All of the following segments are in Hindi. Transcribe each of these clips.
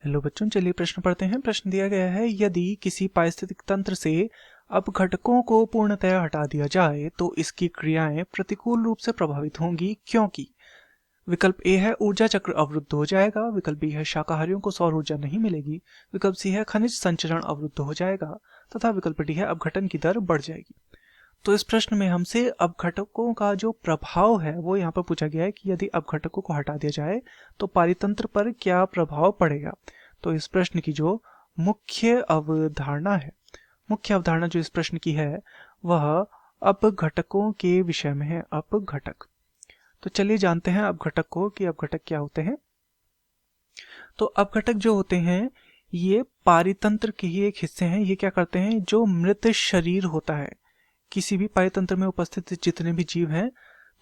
हेलो बच्चों, चलिए प्रश्न पढ़ते हैं। प्रश्न दिया गया है, यदि किसी पारिस्थितिक तंत्र से अपघटकों को पूर्णतया हटा दिया जाए तो इसकी क्रियाएं प्रतिकूल रूप से प्रभावित होंगी, क्योंकि विकल्प ए है ऊर्जा चक्र अवरुद्ध हो जाएगा, विकल्प बी है शाकाहारियों को सौर ऊर्जा नहीं मिलेगी, विकल्प सी है खनिज संचरण अवरुद्ध हो जाएगा, तथा विकल्प डी है अपघटन की दर बढ़ जाएगी। तो इस प्रश्न में हमसे अपघटकों का जो प्रभाव है वो यहाँ पर पूछा गया है कि यदि अपघटकों को हटा दिया जाए तो पारितंत्र पर क्या प्रभाव पड़ेगा। तो इस प्रश्न की जो मुख्य अवधारणा है, मुख्य अवधारणा जो इस प्रश्न की है वह अपघटकों के विषय में है। अपघटक, तो चलिए जानते हैं अपघटक को कि अपघटक क्या होते हैं। तो अपघटक जो होते हैं ये पारितंत्र के ही एक हिस्से हैं। ये क्या करते हैं, जो मृत शरीर होता है किसी भी पारितंत्र में उपस्थित जितने भी जीव हैं,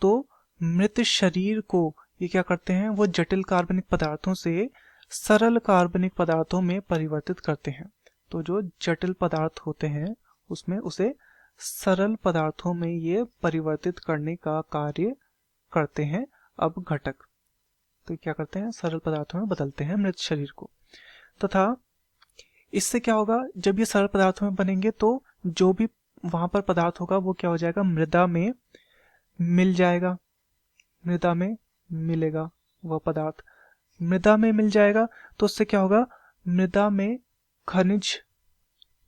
तो मृत शरीर को ये क्या करते हैं, वो जटिल कार्बनिक पदार्थों से सरल कार्बनिक पदार्थों में परिवर्तित करते हैं। तो जो जटिल पदार्थ होते हैं उसमें उसे सरल पदार्थों में ये परिवर्तित करने का कार्य करते हैं अपघटक। तो क्या करते हैं, सरल पदार्थों में बदलते हैं मृत शरीर को। तथा इससे क्या होगा, जब ये सरल पदार्थों में बनेंगे तो जो भी वहां पर पदार्थ होगा वो क्या हो जाएगा, मृदा में मिल जाएगा, मृदा में मिलेगा वह पदार्थ, मृदा में मिल जाएगा। तो उससे क्या होगा, मृदा में खनिज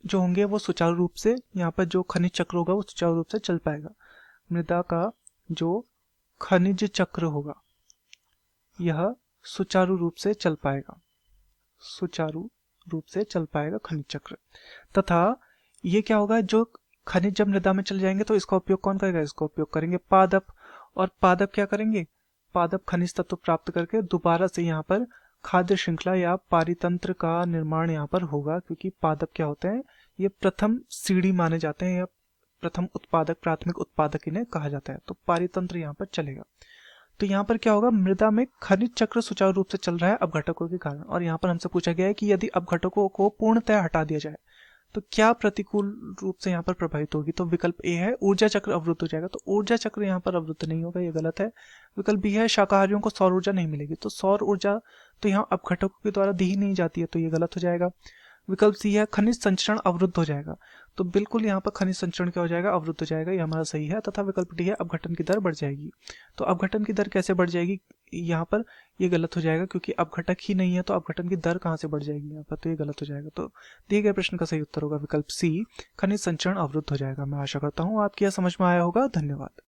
जो होंगे वो सुचारू रूप से, यहाँ पर जो खनिज चक्र होगा वो सुचारू रूप से चल पाएगा। मृदा का जो खनिज चक्र होगा यह सुचारू रूप से चल पाएगा, सुचारू रूप से चल पाएगा खनिज चक्र। तथा ये क्या होगा, जो खनिज जब मृदा में चल जाएंगे तो इसका उपयोग कौन करेगा, इसका उपयोग करेंगे पादप। और पादप क्या करेंगे, पादप खनिज तत्व प्राप्त करके दोबारा से यहाँ पर खाद्य श्रृंखला या पारितंत्र का निर्माण यहाँ पर होगा, क्योंकि पादप क्या होते हैं, ये प्रथम सीढ़ी माने जाते हैं या प्रथम उत्पादक, प्राथमिक उत्पादक इन्हें कहा जाता है। तो पारितंत्र यहाँ पर चलेगा। तो यहाँ पर क्या होगा, मृदा में खनिज चक्र सुचारू रूप से चल रहा है अपघटकों के कारण। और यहाँ पर हमसे पूछा गया है कि यदि अपघटकों को पूर्णतया हटा दिया जाए तो क्या प्रतिकूल रूप से यहाँ पर प्रभावित होगी। तो विकल्प ए है ऊर्जा चक्र अवरुद्ध हो जाएगा, तो ऊर्जा चक्र यहाँ पर अवरुद्ध नहीं होगा, ये गलत है। विकल्प बी है शाकाहारियों को सौर ऊर्जा नहीं मिलेगी, तो सौर ऊर्जा तो यहाँ अपघटकों के द्वारा दी ही नहीं जाती है, तो ये गलत हो जाएगा। विकल्प सी है खनिज संचरण अवरुद्ध हो जाएगा, तो बिल्कुल यहाँ पर खनिज संचरण क्या हो जाएगा, अवरुद्ध हो जाएगा, ये हमारा सही है। तथा विकल्प डी है अपघटन की दर बढ़ जाएगी। तो अपघटन की दर कैसे बढ़ जाएगी, यहाँ पर ये गलत हो जाएगा, क्योंकि अपघटक ही नहीं है तो अपघटन की दर कहाँ से बढ़ जाएगी यहाँ पर, तो ये गलत हो जाएगा। तो दिए गए प्रश्न का सही उत्तर होगा विकल्प सी, खनिज संचरण अवरुद्ध हो जाएगा। मैं आशा करता हूँ आपकी यह समझ में आया होगा। धन्यवाद।